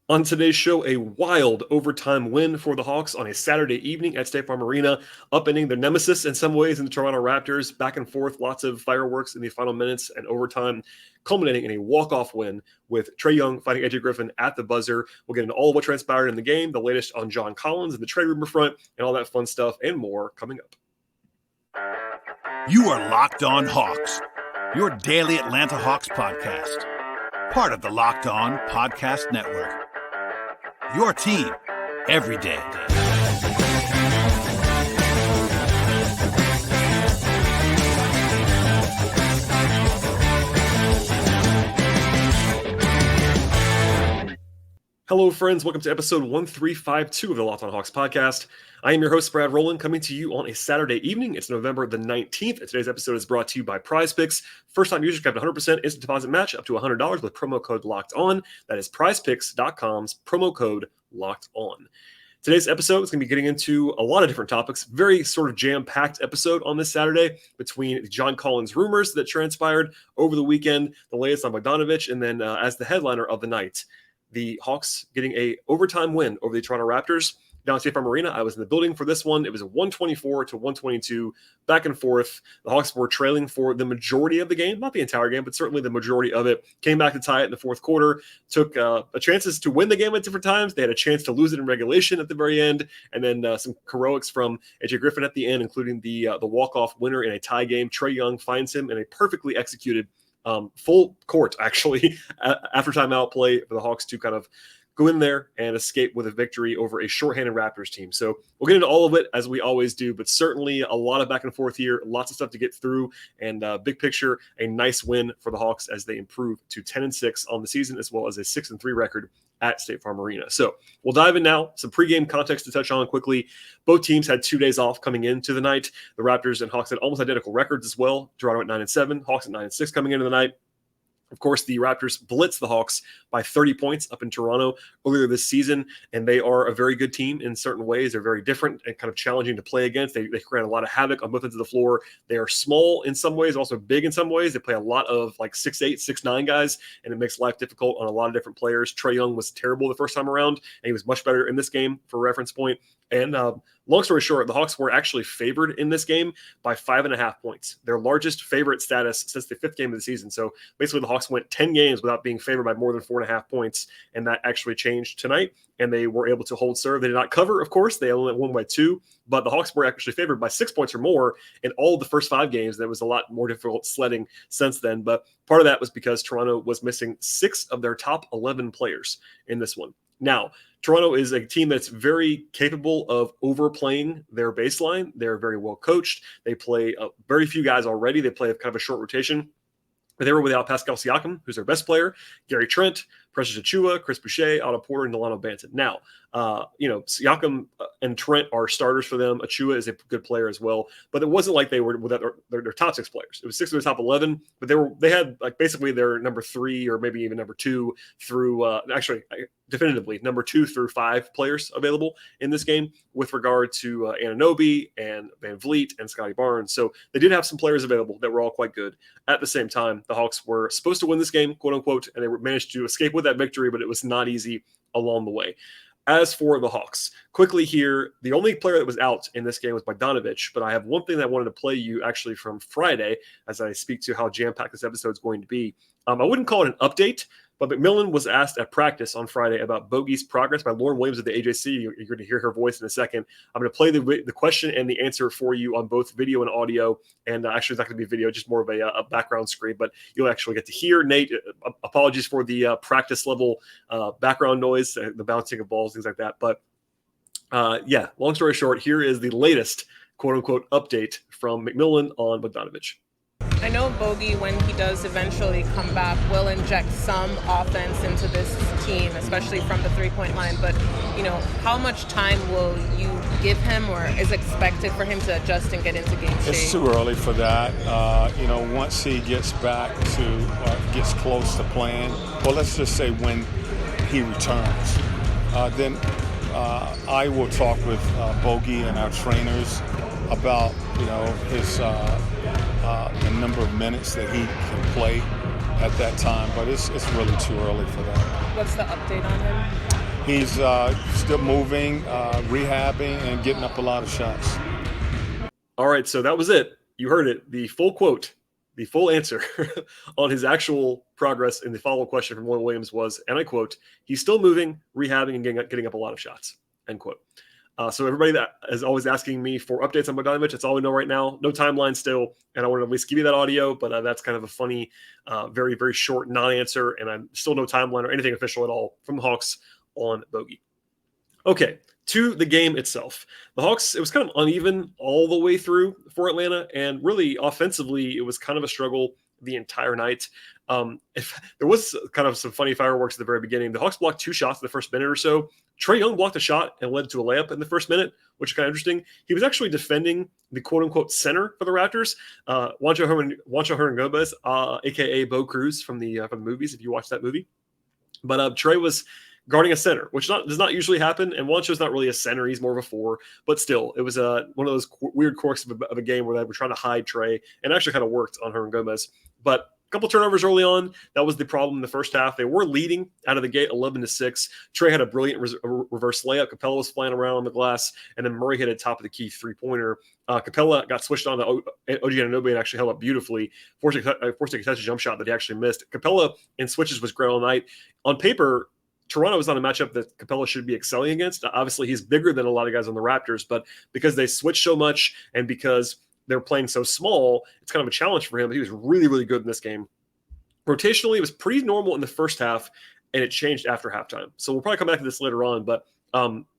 On today's show, a wild overtime win for the Hawks on a Saturday evening at State Farm Arena, upending their nemesis in some ways in the Toronto Raptors. Back and forth, lots of fireworks in the final minutes and overtime, culminating in a walk-off win with Trae Young fighting AJ Griffin at the buzzer. We'll get into all of what transpired in the game, the latest on John Collins and the trade rumor front, and all that fun stuff and more coming up. You are Locked On Hawks, your daily Atlanta Hawks podcast. Part of the Locked On Podcast Network. Your team every day. Hello, friends. Welcome to episode 1352 of the Locked On Hawks podcast. I am your host, Brad Rowland, coming to you on a Saturday evening. It's November the 19th. And today's episode is brought to you by PrizePicks. First-time users can have a 100% instant deposit match up to $100 with promo code LOCKEDON. That is PrizePicks.com's promo code LOCKEDON. Today's episode is going to be getting into a lot of different topics. Very sort of jam-packed episode on this Saturday between the John Collins rumors that transpired over the weekend, the latest on Bogdanovic, and then as the headliner of the night, the Hawks getting a overtime win over the Toronto Raptors down at State Farm Arena. I was in the building for this one. It was a 124 to 122 back and forth. The Hawks were trailing for the majority of the game, not the entire game, but certainly the majority of it. Came back to tie it in the fourth quarter. Took chances to win the game at different times. They had a chance to lose it in regulation at the very end, and then some heroics from AJ Griffin at the end, including the walk-off winner in a tie game. Trae Young finds him in a perfectly executed full court, actually, after timeout play for the Hawks to kind of go in there and escape with a victory over a shorthanded Raptors team. So we'll get into all of it as we always do, but certainly a lot of back and forth here, lots of stuff to get through, and big picture, a nice win for the Hawks as they improve to 10-6 on the season, as well as a 6-3 record at State Farm Arena. So we'll dive in now. Some pregame context to touch on quickly. Both teams had 2 days off coming into the night. The Raptors and Hawks had almost identical records as well. Toronto at 9-7, Hawks at 9-6 coming into the night. Of course, the Raptors blitzed the Hawks by 30 points up in Toronto earlier this season, and they are a very good team in certain ways. They're very different and kind of challenging to play against. They create a lot of havoc on both ends of the floor. They are small in some ways, also big in some ways. They play a lot of like 6'8", 6'9" guys, and it makes life difficult on a lot of different players. Trae Young was terrible the first time around, and he was much better in this game for reference point. And long story short, the Hawks were actually favored in this game by 5.5 points, their largest favorite status since the 5th game of the season. So basically the Hawks went 10 games without being favored by more than 4.5 points, and that actually changed tonight, and they were able to hold serve. They did not cover, of course. They only won by 2, but the Hawks were actually favored by 6 points or more in all of the first 5 games. There was a lot more difficult sledding since then, but part of that was because Toronto was missing 6 of their top 11 players in this one. Now, Toronto is a team that's very capable of overplaying their baseline. They're very well coached. They play very few guys already. They play kind of a short rotation. But they were without Pascal Siakam, who's their best player, Gary Trent, Precious Achiuwa, Chris Boucher, Otto Porter, and Delano Banton. Now, Siakam and Trent are starters for them. Achiuwa is a good player as well, but it wasn't like they were without their top 6 players. It was 6 of their top 11, but they had like basically their number 3 or maybe even number 2 through definitively number 2 through 5 players available in this game with regard to Anunoby and Van Vliet and Scotty Barnes. So they did have some players available that were all quite good. At the same time, the Hawks were supposed to win this game, quote unquote, and they managed to escape with that victory, but it was not easy along the way. As for the Hawks, quickly here, the only player that was out in this game was Bogdanovic, but I have one thing that I wanted to play you actually from Friday as I speak to how jam-packed this episode is going to be. I wouldn't call it an update, but McMillan was asked at practice on Friday about Bogey's progress by Lauren Williams of the AJC. You're going to hear her voice in a second. I'm going to play the question and the answer for you on both video and audio. And actually, it's not going to be video, just more of a background screen. But you'll actually get to hear Nate. Apologies for the practice level background noise, the bouncing of balls, things like that. But long story short, here is the latest quote unquote update from McMillan on Bogdanovic. I know Bogey, when he does eventually come back, will inject some offense into this team, especially from the three-point line. But, how much time will you give him or is expected for him to adjust and get into game shape? It's too early for that. Once he gets back to, gets close to playing, well, let's just say when he returns, then I will talk with Bogey and our trainers about, his the number of minutes that he can play at that time, but it's really too early for that. What's the update on him? He's still moving, rehabbing, and getting up a lot of shots. All right, so that was it. You heard it. The full quote, the full answer on his actual progress in the follow-up question from Will Williams was, and I quote, "He's still moving, rehabbing, and getting up a lot of shots." End quote. So everybody that is always asking me for updates on Bogdanovic, that's all we know right now. No timeline still, and I want to at least give you that audio, but that's kind of a funny, very, very short non-answer, and I'm still no timeline or anything official at all from the Hawks on Bogey. Okay, to the game itself. The Hawks, it was kind of uneven all the way through for Atlanta, and really offensively, it was kind of a struggle the entire night. If there was kind of some funny fireworks at the very beginning, the Hawks blocked 2 shots in the first minute or so. Trae Young blocked a shot and led to a layup in the first minute, which is kind of interesting. He was actually defending the quote-unquote center for the Raptors, Juancho Hernan-Gomez, a.k.a. Bo Cruz from the movies, if you watch that movie. But Trae was guarding a center, which does not usually happen, and Juancho's not really a center. He's more of a 4, but still, it was one of those weird quirks of a game where they were trying to hide Trae, and it actually kind of worked on Hernan-Gomez. But couple turnovers early on. That was the problem in the first half. They were leading out of the gate 11-6. Trae had a brilliant reverse layup. Capela was flying around on the glass, and then Murray hit a top of the key 3-pointer. Capela got switched on to OG Anunoby and actually held up beautifully, forcing a contested jump shot that he actually missed. Capela in switches was great all night. On paper, Toronto is not a matchup that Capela should be excelling against. Obviously, he's bigger than a lot of guys on the Raptors, but because they switch so much and because they're playing so small, it's kind of a challenge for him. He was really, really good in this game. Rotationally, it was pretty normal in the first half, and it changed after halftime. So we'll probably come back to this later on, but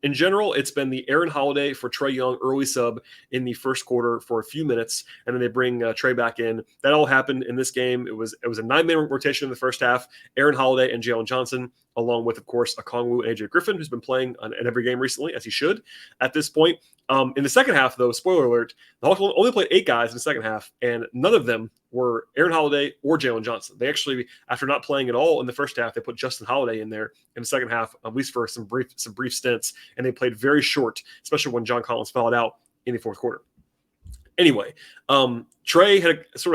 in general, it's been the Aaron Holiday for Trae Young early sub in the first quarter for a few minutes, and then they bring Trae back in. That all happened in this game. It was a 9-man rotation in the first half. Aaron Holiday and Jalen Johnson, along with, of course, Okongwu and AJ Griffin, who's been playing in every game recently, as he should at this point. In the second half, though, spoiler alert, the Hawks only played 8 guys in the second half, and none of them were Aaron Holiday or Jalen Johnson. They actually, after not playing at all in the first half, they put Justin Holiday in there in the second half, at least for some brief stints, and they played very short, especially when John Collins fouled out in the fourth quarter. Anyway, Trae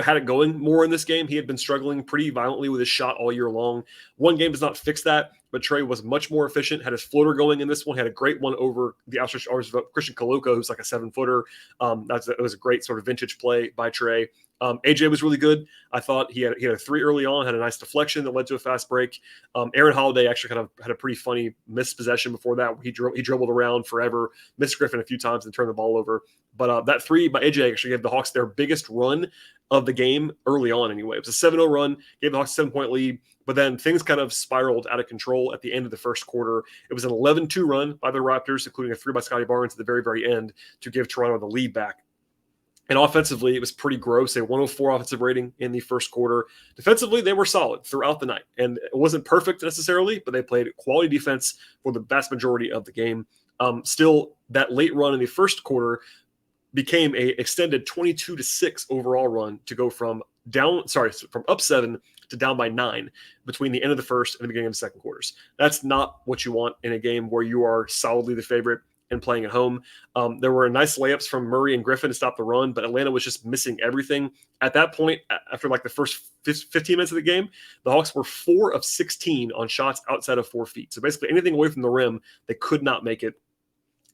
had it going more in this game. He had been struggling pretty violently with his shot all year long. One game does not fix that, but Trae was much more efficient, had his floater going in this one, had a great one over the outstretched arms of Christian Koloko, who's like a 7-footer. It was a great sort of vintage play by Trae. AJ was really good. I thought he had a 3 early on, had a nice deflection that led to a fast break. Aaron Holiday actually kind of had a pretty funny missed possession before that. He dribbled around forever, missed Griffin a few times and turned the ball over. But that 3 by AJ actually gave the Hawks their biggest run of the game early on anyway. It was a 7-0 run, gave the Hawks a 7-point lead, but then things kind of spiraled out of control at the end of the first quarter. It was an 11-2 run by the Raptors, including a 3 by Scotty Barnes at the very, very end to give Toronto the lead back. And offensively, it was pretty gross. A 104 offensive rating in the first quarter. Defensively, they were solid throughout the night. And it wasn't perfect necessarily, but they played quality defense for the vast majority of the game. Still, that late run in the first quarter became a extended 22-6 overall run to go from up 7 to down by 9 between the end of the first and the beginning of the second quarters. That's not what you want in a game where you are solidly the favorite and playing at home. There were nice layups from Murray and Griffin to stop the run, but Atlanta was just missing everything. At that point, after like the first 15 minutes of the game, the Hawks were 4 of 16 on shots outside of 4 feet. So basically anything away from the rim, they could not make it.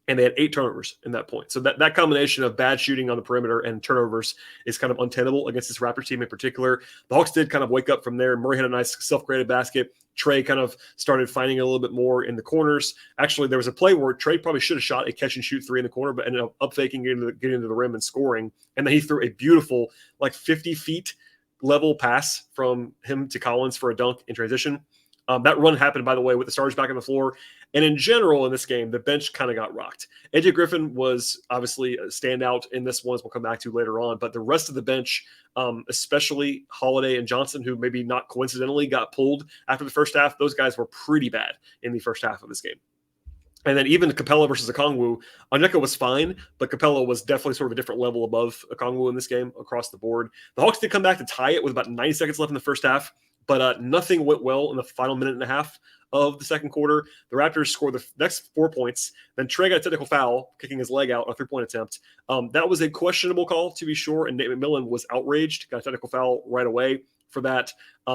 And they had 8 turnovers in that point. So that combination of bad shooting on the perimeter and turnovers is kind of untenable against this Raptors team in particular. The Hawks did kind of wake up from there. Murray had a nice self-created basket. Trae kind of started finding a little bit more in the corners. Actually, there was a play where Trae probably should have shot a catch-and-shoot 3 in the corner, but ended up faking, getting into the rim and scoring. And then he threw a beautiful, like 50 feet level pass from him to Collins for a dunk in transition. That run happened, by the way, with the stars back on the floor. And in general, in this game, the bench kind of got rocked. AJ Griffin was obviously a standout in this one, as we'll come back to later on. But the rest of the bench, especially Holiday and Johnson, who maybe not coincidentally got pulled after the first half, those guys were pretty bad in the first half of this game. And then even Capela versus Okongwu, Onyeka was fine, but Capela was definitely sort of a different level above Okongwu in this game across the board. The Hawks did come back to tie it with about 90 seconds left in the first half. But nothing went well in the final minute and a half of the second quarter. The Raptors scored the next 4 points. Then Trae got a technical foul, kicking his leg out on a three-point attempt. That was a questionable call, to be sure, and Nate McMillan was outraged, got a technical foul right away for that.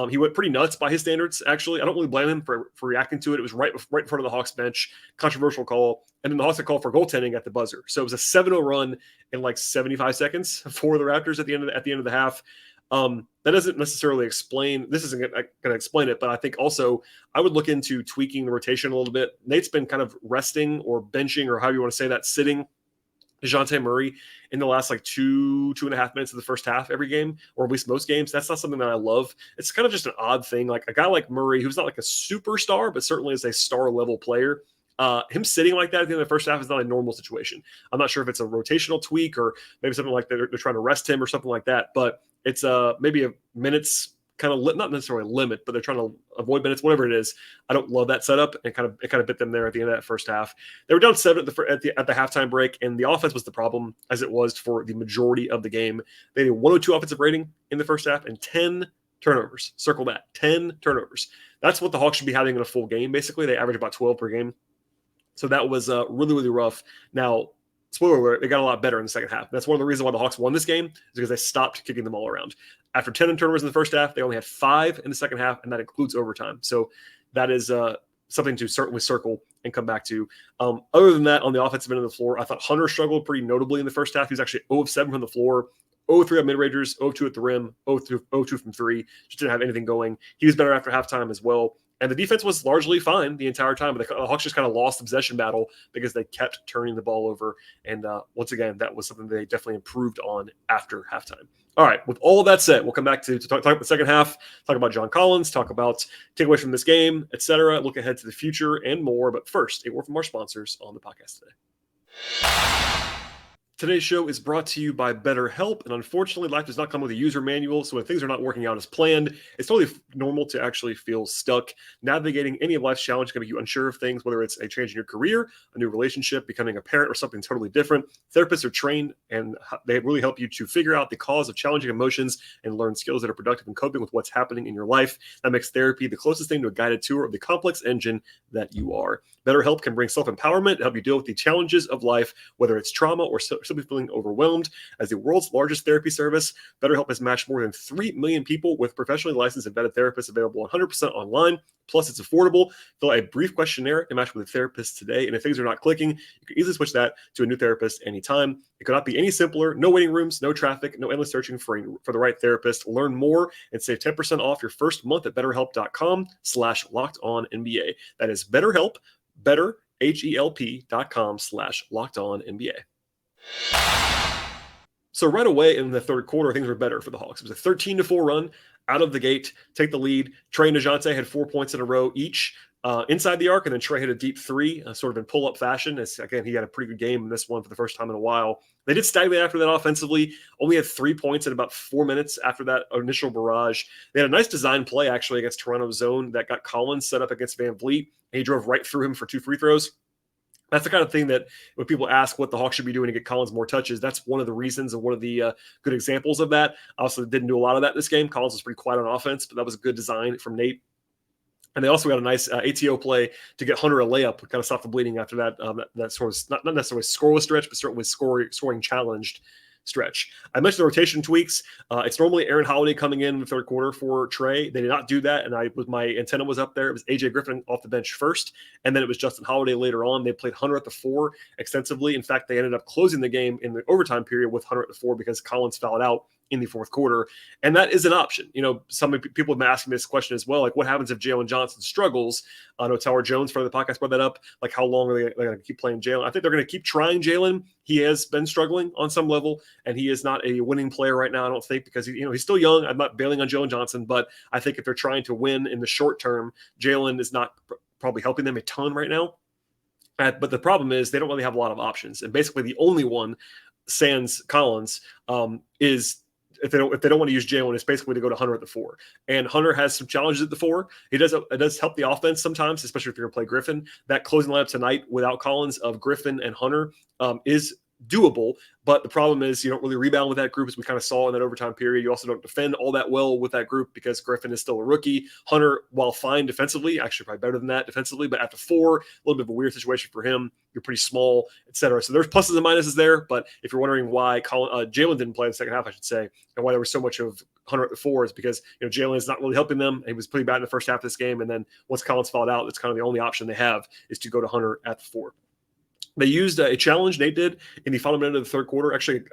He went pretty nuts by his standards, actually. I don't really blame him for reacting to it. It was right in front of the Hawks bench, controversial call. And then the Hawks had called for goaltending at the buzzer. So it was a 7-0 run in like 75 seconds for the Raptors at the end of the half. That doesn't necessarily explain, this isn't going to explain it, but I think also I would look into tweaking the rotation a little bit. Nate's been kind of resting or benching, or however you want to say that, sitting DeJounte Murray in the last like 2.5 minutes of the first half every game, or at least most games. That's not something that I love. It's kind of just an odd thing. Like a guy like Murray, who's not like a superstar, but certainly is a star level player. Him sitting like that at the end of the first half is not a normal situation. I'm not sure if it's a rotational tweak or maybe something like they're trying to rest him or something like that, but it's maybe a minutes kind of not necessarily limit, but they're trying to avoid minutes, whatever it is. I don't love that setup, and it kind of bit them there at the end of that first half. They were down 7 at the halftime break, and the offense was the problem, as it was for the majority of the game. They had a 102 offensive rating in the first half and 10 turnovers. Circle that, 10 turnovers. That's what the Hawks should be having in a full game. Basically, they average about 12 per game. So that was really, really rough. Now, spoiler alert, they got a lot better in the second half. That's one of the reasons why the Hawks won this game, is because they stopped kicking them all around. After 10 turnovers in the first half, they only had 5 in the second half, and that includes overtime. So that is something to certainly circle and come back to. Other than that, on the offensive end of the floor, I thought Hunter struggled pretty notably in the first half. He was actually 0 of 7 from the floor, 0 of 3 on mid-rangers, 0 of 2 at the rim, 0 of 2 from 3. Just didn't have anything going. He was better after halftime as well. And the defense was largely fine the entire time, but the Hawks just kind of lost the possession battle because they kept turning the ball over. And once again, that was something they definitely improved on after halftime. All right, with all of that said, we'll come back to talk about the second half, talk about John Collins, talk about takeaways from this game, etc. Look ahead to the future and more. But first, a word from our sponsors on the podcast today. Today's show is brought to you by BetterHelp, and unfortunately, life does not come with a user manual, so when things are not working out as planned, it's totally normal to actually feel stuck. Navigating any of life's challenges can make you unsure of things, whether it's a change in your career, a new relationship, becoming a parent, or something totally different. Therapists are trained, and they really help you to figure out the cause of challenging emotions and learn skills that are productive in coping with what's happening in your life. That makes therapy the closest thing to a guided tour of the complex engine that you are. BetterHelp can bring self-empowerment to help you deal with the challenges of life, whether it's trauma or simply feeling overwhelmed. As the world's largest therapy service, BetterHelp has matched more than 3 million people with professionally licensed and vetted therapists, available 100% online. Plus, it's affordable. Fill out a brief questionnaire to match with a therapist today. And if things are not clicking, you can easily switch that to a new therapist anytime. It could not be any simpler. No waiting rooms, no traffic, no endless searching for the right therapist. Learn more and save 10% off your first month at BetterHelp.com/LockedOnNBA. That is BetterHelp, BetterHelp.com/LockedOnNBA. So right away in the third quarter, things were better for the Hawks. It was a 13-4 run out of the gate, take the lead. Trae and DeJounte had 4 points in a row each inside the arc, and then Trae hit a deep three, sort of in pull-up fashion. Again, he had a pretty good game in this one for the first time in a while. They did stagnate after that offensively, only had 3 points in about 4 minutes after that initial barrage. They had a nice design play, actually, against Toronto's zone that got Collins set up against Van Vliet, and he drove right through him for 2 free throws. That's the kind of thing that when people ask what the Hawks should be doing to get Collins more touches, that's one of the reasons and one of the good examples of that. Also didn't do a lot of that this game. Collins was pretty quiet on offense, but that was a good design from Nate. And they also got a nice ATO play to get Hunter a layup, kind of stop the bleeding after that that sort of not necessarily scoreless stretch, but certainly scoring challenged stretch. I mentioned the rotation tweaks. It's normally Aaron Holiday coming in the third quarter for Trae. They did not do that, and my antenna was up there. It was AJ Griffin off the bench first, and then it was Justin Holiday later on. They played Hunter at the 4 extensively. In fact, they ended up closing the game in the overtime period with Hunter at the 4 because Collins fouled out in the fourth quarter, and that is an option. You know, some people have been asking me this question as well, like what happens if Jalen Johnson struggles? I know Tower Jones for the podcast brought that up. Like, how long are they going to keep playing Jalen? I think they're going to keep trying Jalen. He has been struggling on some level, and he is not a winning player right now, I don't think, because he's still young. I'm not bailing on Jalen Johnson, but I think if they're trying to win in the short term, Jalen is not probably helping them a ton right now. But the problem is they don't really have a lot of options, and basically the only one, sans Collins, is if they don't want to use Jalen, it's basically to go to Hunter at the 4. And Hunter has some challenges at the 4. It does help the offense sometimes, especially if you're going to play Griffin. That closing lineup tonight without Collins of Griffin and Hunter is doable. But the problem is you don't really rebound with that group, as we kind of saw in that overtime period. You also don't defend all that well with that group because Griffin is still a rookie. Hunter, while fine defensively, actually probably better than that defensively, but after 4, a little bit of a weird situation for him. You're pretty small, etc. So there's pluses and minuses there. But if you're wondering why Jalen didn't play in the second half, I should say, and why there was so much of Hunter at the 4 is because Jalen is not really helping them. He was pretty bad in the first half of this game, and then once Collins fouled out, that's kind of the only option they have is to go to Hunter at the 4. They used a challenge, Nate did, in the final minute of the third quarter. Actually,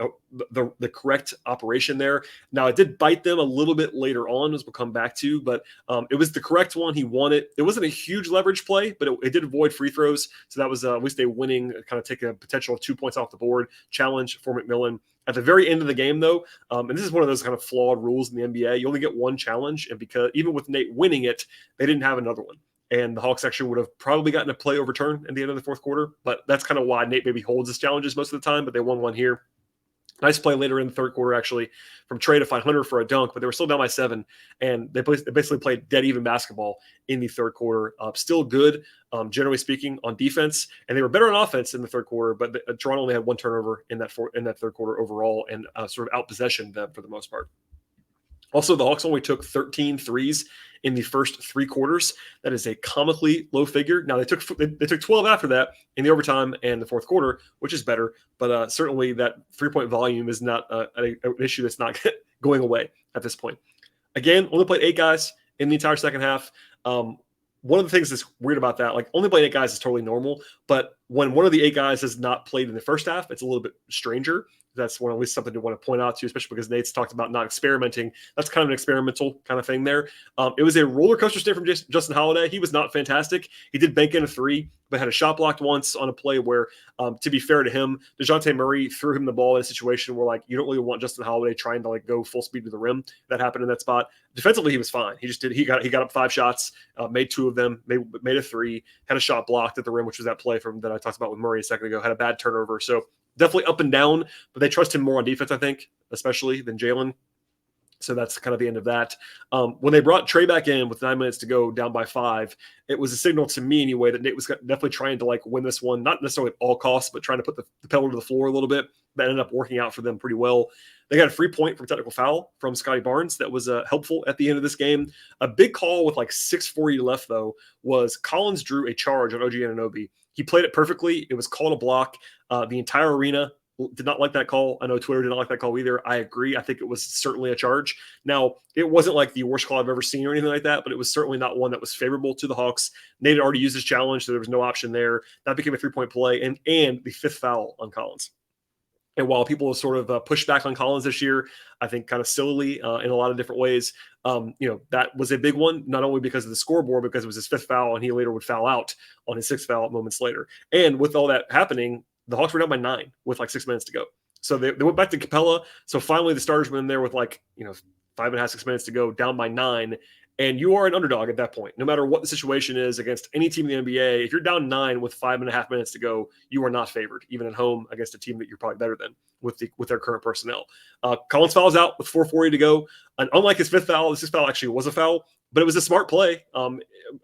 the correct operation there. Now, it did bite them a little bit later on, as we'll come back to, but it was the correct one. He won it. It wasn't a huge leverage play, but it did avoid free throws. So that was at least a winning, kind of take a potential of 2 points off the board challenge for McMillan. At the very end of the game, though, and this is one of those kind of flawed rules in the NBA, you only get one challenge, and because even with Nate winning it, they didn't have another one. And the Hawks actually would have probably gotten a play overturned at the end of the fourth quarter. But that's kind of why Nate maybe holds his challenges most of the time, but they won one here. Nice play later in the third quarter, actually, from Trae to find Hunter for a dunk, but they were still down by 7, and they basically played dead-even basketball in the third quarter. Still good, generally speaking, on defense, and they were better on offense in the third quarter, but Toronto only had 1 turnover in that third quarter overall and sort of out-possessioned them for the most part. Also, the Hawks only took 13 threes in the first 3 quarters. That is a comically low figure. Now, they took 12 after that in the overtime and the fourth quarter, which is better. But certainly that 3-point volume is not an issue that's not going away at this point. Again, only played 8 guys in the entire second half. One of the things that's weird about that, like only playing 8 guys is totally normal. But when one of the 8 guys has not played in the first half, it's a little bit stranger. That's at least something to want to point out to, especially because Nate's talked about not experimenting. That's kind of an experimental kind of thing there. It was a roller coaster stay from Justin Holiday. He was not fantastic. He did bank in a 3, but had a shot blocked once on a play where, to be fair to him, DeJounte Murray threw him the ball in a situation where you don't really want Justin Holiday trying to go full speed to the rim. That happened in that spot. Defensively, he was fine. He got up 5 shots, made 2 of them, made a 3, had a shot blocked at the rim, which was that play that I talked about with Murray a second ago. Had a bad turnover, so definitely up and down, but they trust him more on defense, I think, especially than Jalen. So that's kind of the end of that. When they brought Trae back in with 9 minutes to go, down by 5, it was a signal to me anyway that Nate was definitely trying to win this one, not necessarily at all costs, but trying to put the pedal to the floor a little bit. That ended up working out for them pretty well. They got a free point from technical foul from Scotty Barnes that was helpful at the end of this game. A big call with 6:40 left, though, was Collins drew a charge on OG Anunoby. He played it perfectly. It was called a block. The entire arena did not like that call. I know Twitter did not like that call either. I agree. I think it was certainly a charge. Now, it wasn't the worst call I've ever seen or anything like that, but it was certainly not one that was favorable to the Hawks. Nate had already used his challenge, so there was no option there. That became a 3-point play and the 5th foul on Collins. And while people have sort of pushed back on Collins this year, I think kind of sillily in a lot of different ways, that was a big one, not only because of the scoreboard, because it was his 5th foul, and he later would foul out on his 6th foul moments later. And with all that happening, the Hawks were down by 9 with 6 minutes to go. So they went back to Capela. So finally the starters went in there with 5.5, 6 minutes to go, down by 9. And you are an underdog at that point. No matter what the situation is against any team in the NBA, if you're down 9 with 5.5 minutes to go, you are not favored, even at home against a team that you're probably better than with their current personnel. Collins fouls out with 4:40 to go. And unlike his 5th foul, his 6th foul actually was a foul, but it was a smart play,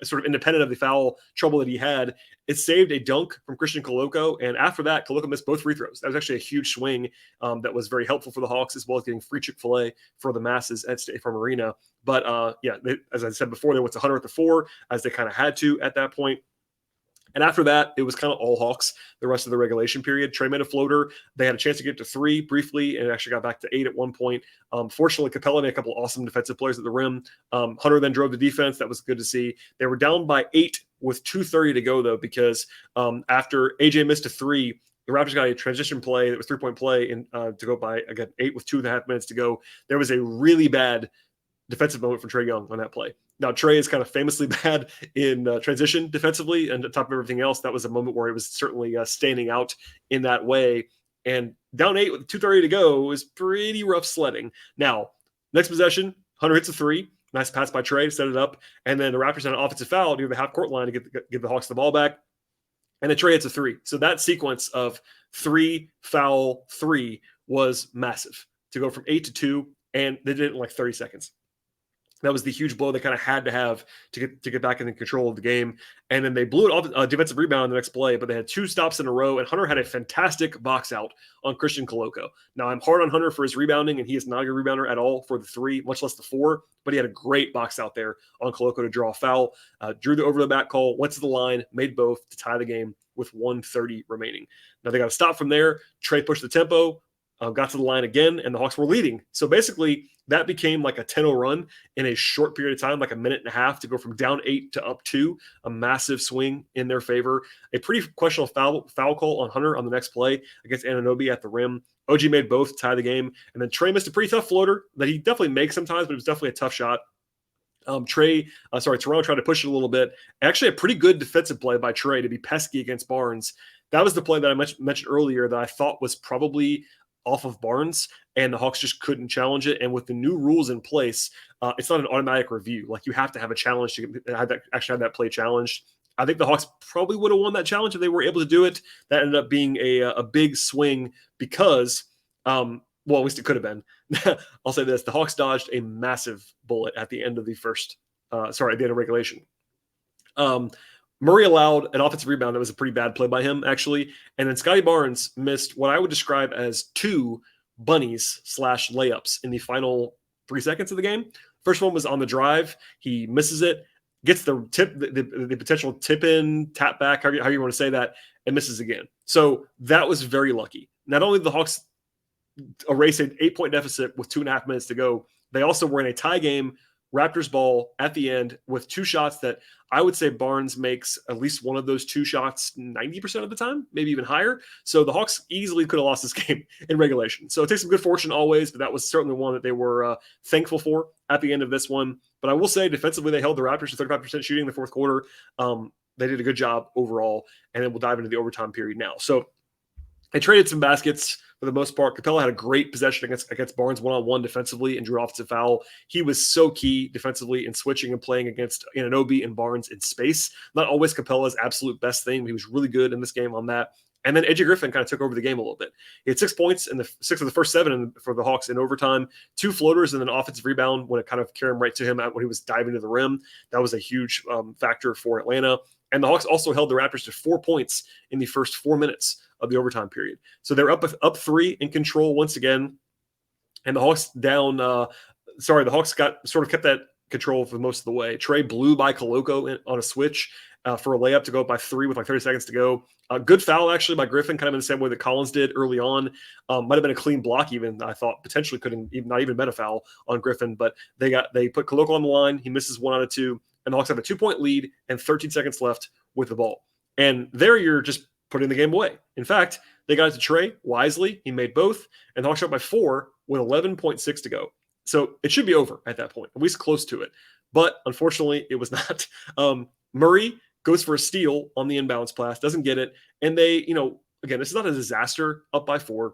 sort of independent of the foul trouble that he had. It saved a dunk from Christian Koloko, and after that, Koloko missed both free throws. That was actually a huge swing that was very helpful for the Hawks, as well as getting free Chick-fil-A for the masses at State Farm Arena. But as I said before, they went to Hunter at the 4, as they kind of had to at that point. And after that, it was kind of all Hawks the rest of the regulation period. Trae made a floater. They had a chance to get to 3 briefly, and it actually got back to 8 at one point. Fortunately, Capela made a couple awesome defensive plays at the rim. Hunter then drove the defense. That was good to see. They were down by 8 with 2:30 to go, though, because after AJ missed a 3, the Raptors got a transition play that was 3-point play to go by, again, 8 with 2.5 minutes to go. There was a really bad defensive moment from Trae Young on that play. Now, Trae is kind of famously bad in transition defensively, and on top of everything else, that was a moment where he was certainly standing out in that way. And down 8 with 2:30 to go was pretty rough sledding. Now, next possession, Hunter hits a 3. Nice pass by Trae to set it up. And then the Raptors had an offensive foul near the half-court line to give the Hawks the ball back. And then Trae hits a 3. So that sequence of 3, foul, 3 was massive to go from 8 to 2, and they did it in 30 seconds. That was the huge blow they kind of had to have to get back in control of the game. And then they blew it off a defensive rebound on the next play, but they had 2 stops in a row, and Hunter had a fantastic box out on Christian Koloko. Now, I'm hard on Hunter for his rebounding, and he is not a good rebounder at all for the 3, much less the 4, but he had a great box out there on Koloko to draw a foul, drew the over-the-back call, went to the line, made both to tie the game with 1:30 remaining. Now, they got to stop from there. Trae pushed the tempo, got to the line again, and the Hawks were leading. So basically, that became like a 10-0 run in a short period of time, like a minute and a half, to go from down 8 to up 2, a massive swing in their favor. A pretty questionable foul call on Hunter on the next play against Anunoby at the rim. OG made both to tie the game, and then Trae missed a pretty tough floater that he definitely makes sometimes, but it was definitely a tough shot. Toronto tried to push it a little bit. Actually, a pretty good defensive play by Trae to be pesky against Barnes. That was the play that I mentioned earlier that I thought was probably off of Barnes, and the Hawks just couldn't challenge it. And with the new rules in place, it's not an automatic review. Like, you have to have a challenge to have that play challenged. I think the Hawks probably would have won that challenge if they were able to do it. That ended up being a big swing because, well, at least it could have been. I'll say this: the Hawks dodged a massive bullet at the end of the at the end of regulation. Murray allowed an offensive rebound. That was a pretty bad play by him, actually. And then Scotty Barnes missed what I would describe as 2 bunnies / layups in the final 3 seconds of the game. First one was on the drive. He misses it, gets the potential tip in, tap back, however you want to say that, and misses again. So that was very lucky. Not only did the Hawks erase an 8-point deficit with 2.5 minutes to go, they also were in a tie game, Raptors ball at the end with 2 shots that I would say Barnes makes at least one of those 2 shots 90% of the time, maybe even higher. So the Hawks easily could have lost this game in regulation. So it takes some good fortune always, but that was certainly one that they were thankful for at the end of this one. But I will say defensively, they held the Raptors to 35% shooting in the fourth quarter. They did a good job overall, and then we'll dive into the overtime period now. So they traded some baskets for the most part. Capela had a great possession against Barnes one-on-one defensively and drew an offensive foul. He was so key defensively in switching and playing against Anunoby and Barnes in space. Not always Capela's absolute best thing, but he was really good in this game on that. And then AJ Griffin kind of took over the game a little bit. He had 6 points in the 6 of the first 7 for the Hawks in overtime, 2 floaters and an offensive rebound when it kind of carried him right to him when he was diving to the rim. That was a huge factor for Atlanta. And the Hawks also held the Raptors to 4 points in the first 4 minutes of the overtime period. So they're up 3 in control once again. And the Hawks the Hawks kept that control for most of the way. Trae blew by Koloko on a switch for a layup to go up by 3 with like 30 seconds to go. Good foul actually by Griffin, kind of in the same way that Collins did early on. Might have been a clean block even. I thought potentially not even been a foul on Griffin, but they put Koloko on the line. He misses 1 out of 2, and the Hawks have a 2-point lead and 13 seconds left with the ball. And there you're just putting the game away. In fact, they got it to Trae wisely. He made both, and the Hawks shot by 4 with 11.6 to go. So it should be over at that point, at least close to it. But unfortunately, it was not. Murray goes for a steal on the inbounds pass, doesn't get it. And they, again, this is not a disaster up by 4,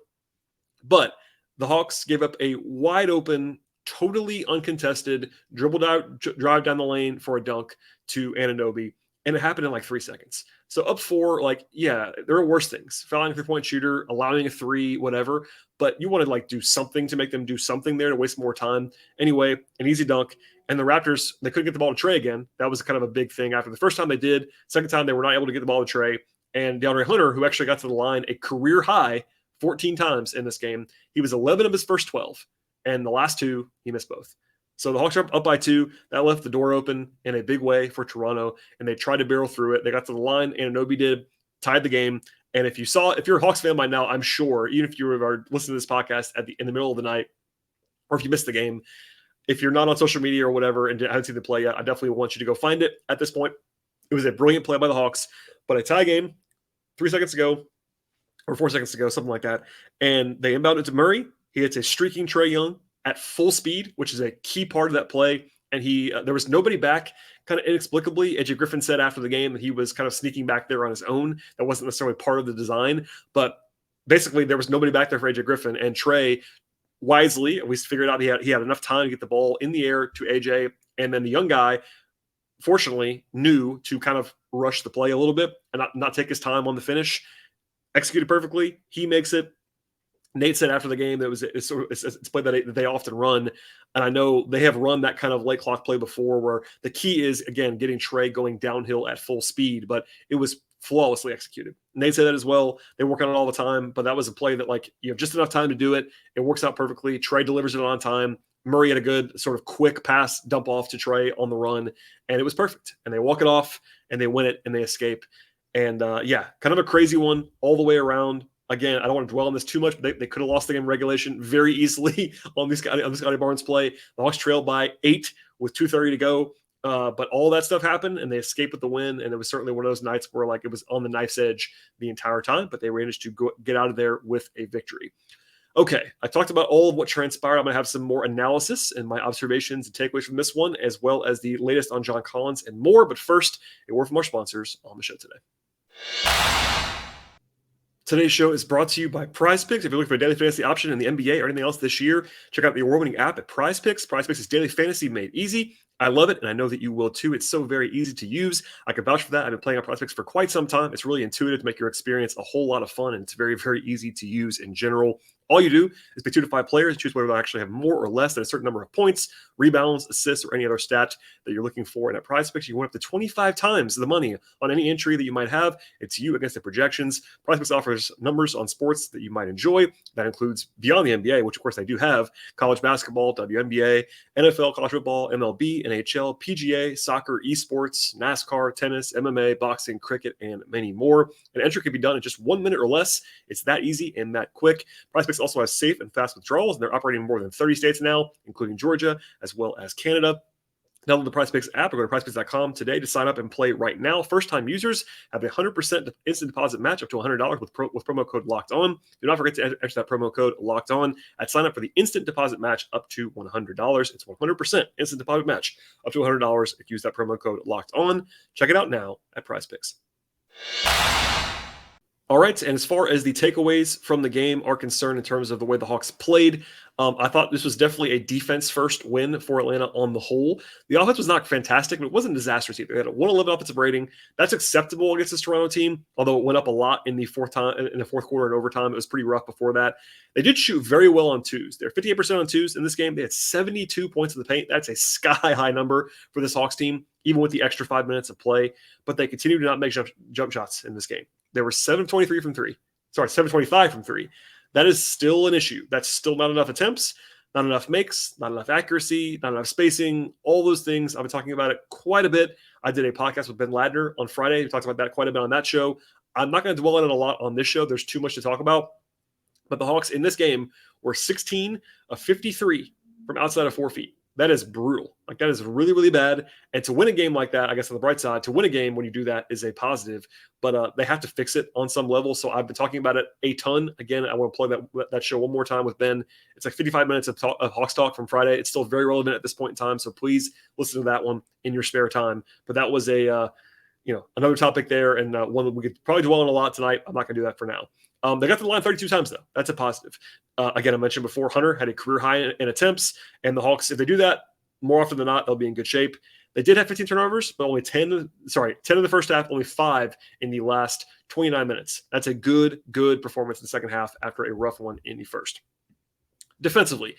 but the Hawks gave up a wide open, totally uncontested drive down the lane for a dunk to Anunoby. And it happened in like 3 seconds. So up 4, there are worse things. Fouling a 3-point shooter, allowing a 3, whatever. But you want to do something to make them do something there to waste more time. Anyway, an easy dunk. And the Raptors, they couldn't get the ball to Trae again. That was kind of a big thing. After the first time they did, second time they were not able to get the ball to Trae. And DeAndre Hunter, who actually got to the line a career high 14 times in this game, he was 11 of his first 12. And the last 2, he missed both. So the Hawks are up by 2. That left the door open in a big way for Toronto, and they tried to barrel through it. They got to the line, Anunoby did, tied the game. And if you're a Hawks fan by now, I'm sure, even if you are listening to this podcast in the middle of the night, or if you missed the game, if you're not on social media or whatever and haven't seen the play yet, I definitely want you to go find it at this point. It was a brilliant play by the Hawks, but a tie game, 3 seconds to go, or 4 seconds to go, something like that. And they inbound it to Murray. He hits a streaking Trae Young at full speed, which is a key part of that play. And there was nobody back, kind of inexplicably. AJ Griffin said after the game that he was kind of sneaking back there on his own. That wasn't necessarily part of the design, but basically there was nobody back there for AJ Griffin. And Trae wisely, we figured out he had enough time to get the ball in the air to AJ. And then the young guy, fortunately, knew to kind of rush the play a little bit and not take his time on the finish. Executed perfectly. He makes it. Nate said after the game that it's play that they often run, and I know they have run that kind of late clock play before, where the key is again getting Trae going downhill at full speed, but it was flawlessly executed. Nate said that as well. They work on it all the time, but that was a play that like you have just enough time to do it. It works out perfectly. Trae delivers it on time. Murray had a good sort of quick pass dump off to Trae on the run, and it was perfect. And they walk it off, and they win it, and they escape. And kind of a crazy one all the way around. Again, I don't want to dwell on this too much, but they could have lost the game regulation very easily on the Scotty Barnes play. The Hawks trailed by 8 with 2:30 to go. But all that stuff happened, and they escaped with the win. And it was certainly one of those nights where like it was on the knife's edge the entire time, but they managed to get out of there with a victory. Okay, I talked about all of what transpired. I'm going to have some more analysis and my observations and takeaways from this one, as well as the latest on John Collins and more. But first, a word from our sponsors on the show today. Today's show is brought to you by PrizePicks. If you're looking for a daily fantasy option in the NBA or anything else this year, check out the award-winning app at PrizePicks. PrizePicks is daily fantasy made easy. I love it, and I know that you will too. It's so very easy to use. I can vouch for that. I've been playing on PrizePicks for quite some time. It's really intuitive to make your experience a whole lot of fun, and it's very, very easy to use in general. All you do is pick 2 to 5 players, choose whether they actually have more or less than a certain number of points, rebounds, assists, or any other stat that you're looking for. And at PrizePicks, you win up to 25 times the money on any entry that you might have. It's you against the projections. PrizePicks offers numbers on sports that you might enjoy. That includes beyond the NBA, which of course they do have, college basketball, WNBA, NFL, college football, MLB, NHL, PGA, soccer, esports, NASCAR, tennis, MMA, boxing, cricket, and many more. An entry can be done in just 1 minute or less. It's that easy and that quick. PrizePicks also has safe and fast withdrawals, and they're operating in more than 30 states now, including Georgia, as well as Canada. Download the PrizePicks app or go to PrizePicks.com today to sign up and play right now. First-time users have a 100% instant deposit match up to $100 with promo code Locked On. Do not forget to enter that promo code Locked On at sign up for the instant deposit match up to $100. It's 100% instant deposit match up to $100 if you use that promo code Locked On. Check it out now at PrizePicks. All right, and as far as the takeaways from the game are concerned in terms of the way the Hawks played, I thought this was definitely a defense-first win for Atlanta on the whole. The offense was not fantastic, but it wasn't disastrous either. They had a 111 offensive rating. That's acceptable against this Toronto team, although it went up a lot in the fourth quarter and overtime. It was pretty rough before that. They did shoot very well on twos. They're 58% on twos in this game. They had 72 points in the paint. That's a sky-high number for this Hawks team, even with the extra 5 minutes of play. But they continue to not make jump shots in this game. They were 7-23 from 3. Sorry, 7-25 from 3. That is still an issue. That's still not enough attempts, not enough makes, not enough accuracy, not enough spacing, all those things. I've been talking about it quite a bit. I did a podcast with Ben Ladner on Friday. We talked about that quite a bit on that show. I'm not going to dwell on it a lot on this show. There's too much to talk about. But the Hawks in this game were 16 of 53 from outside of 4 feet. That is brutal. Like, that is really, really bad. And to win a game like that, I guess on the bright side, to win a game when you do that is a positive. But they have to fix it on some level. So I've been talking about it a ton. Again, I want to plug that show one more time with Ben. It's like 55 minutes of Hawks talk from Friday. It's still very relevant at this point in time. So please listen to that one in your spare time. But that was another topic there, and one that we could probably dwell on a lot tonight. I'm not going to do that for now. They got to the line 32 times, though. That's a positive. Again, I mentioned before, Hunter had a career high in attempts, and the Hawks, if they do that, more often than not, they'll be in good shape. They did have 15 turnovers, but only 10 in the first half, only 5 in the last 29 minutes. That's a good performance in the second half after a rough one in the first. Defensively,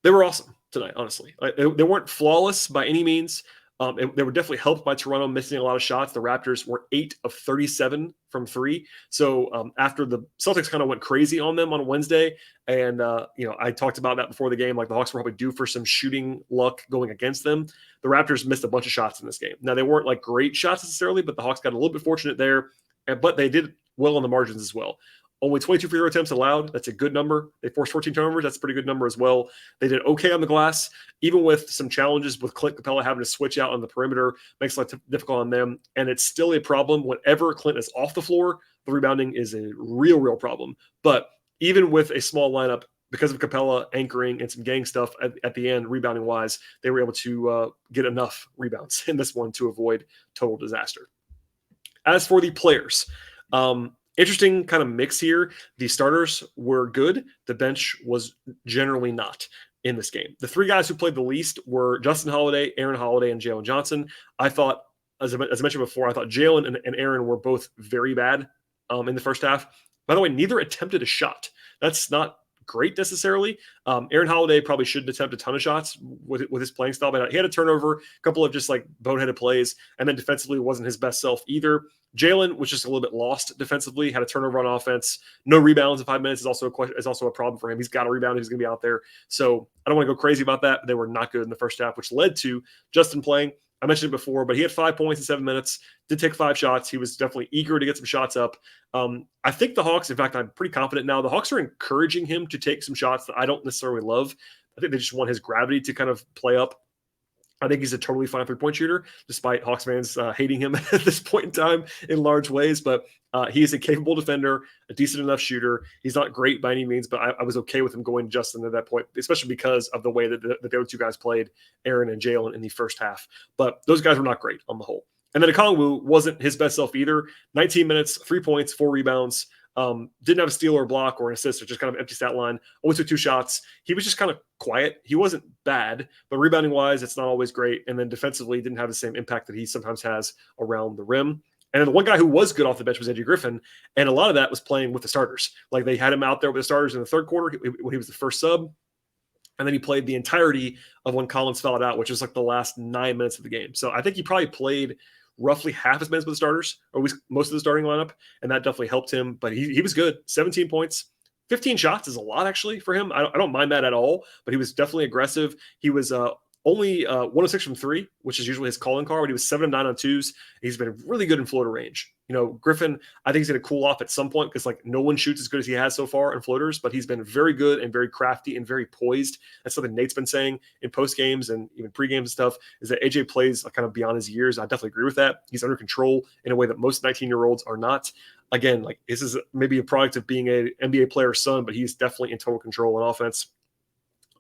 they were awesome tonight, honestly. They weren't flawless by any means. They were definitely helped by Toronto missing a lot of shots. The Raptors were 8 of 37 from 3. So after the Celtics kind of went crazy on them on Wednesday, and I talked about that before the game, like the Hawks were probably due for some shooting luck going against them. The Raptors missed a bunch of shots in this game. Now, they weren't like great shots necessarily, but the Hawks got a little bit fortunate there, but they did well on the margins as well. Only 22 free throw attempts allowed. That's a good number. They forced 14 turnovers. That's a pretty good number as well. They did okay on the glass, even with some challenges with Clint Capela having to switch out on the perimeter. Makes it difficult on them. And it's still a problem. Whenever Clint is off the floor, the rebounding is a real problem. But even with a small lineup, because of Capela anchoring and some gang stuff at the end, rebounding-wise, they were able to get enough rebounds in this one to avoid total disaster. As for the players, interesting kind of mix here. The starters were good. The bench was generally not in this game. The 3 guys who played the least were Justin Holiday, Aaron Holiday, and Jalen Johnson. I thought, as I mentioned before, I thought Jalen and Aaron were both very bad in the first half. By the way, neither attempted a shot. That's not great necessarily. Aaron Holiday probably shouldn't attempt a ton of shots with his playing style, but he had a turnover, a couple of just like boneheaded plays, and then defensively wasn't his best self either. Jalen was just a little bit lost defensively, had a turnover on offense, no rebounds in 5 minutes is also a problem for him. He's got a rebound, he's going to be out there. So I don't want to go crazy about that. They were not good in the first half, which led to Justin playing. I mentioned it before, but he had 5 points in 7 minutes, did take 5 shots. He was definitely eager to get some shots up. I think the Hawks, in fact, I'm pretty confident now, the Hawks are encouraging him to take some shots that I don't necessarily love. I think they just want his gravity to kind of play up. I think he's a totally fine three-point shooter, despite Hawks fans hating him at this point in time in large ways. But he is a capable defender, a decent enough shooter. He's not great by any means, but I was okay with him going to Justin at that point, especially because of the way that the other two guys played, Aaron and Jalen, in the first half. But those guys were not great on the whole. And then Okongwu wasn't his best self either. 19 minutes, 3 points, 4 rebounds. Didn't have a steal or a block or an assist, or just kind of empty stat line. Only took 2 shots. He was just kind of quiet. He wasn't bad, but rebounding wise, it's not always great. And then defensively, didn't have the same impact that he sometimes has around the rim. And then the one guy who was good off the bench was AJ Griffin, and a lot of that was playing with the starters. Like they had him out there with the starters in the third quarter when he was the first sub, and then he played the entirety of when Collins fouled out, which was like the last 9 minutes of the game. So I think he probably played roughly half as minutes with the starters, or at least most of the starting lineup, and that definitely helped him. But he was good. 17 points, 15 shots is a lot actually for him. I don't mind that at all, but he was definitely aggressive. He was only 106 from 3, which is usually his calling card, but he was 7 of 9 on 2s. He's been really good in floater range. You know, Griffin, I think he's going to cool off at some point because like no one shoots as good as he has so far in floaters, but he's been very good and very crafty and very poised. That's something Nate's been saying in post games and even pre games and stuff, is that AJ plays kind of beyond his years. I definitely agree with that. He's under control in a way that most 19-year-olds are not. Again, like this is maybe a product of being an NBA player's son, but he's definitely in total control on offense.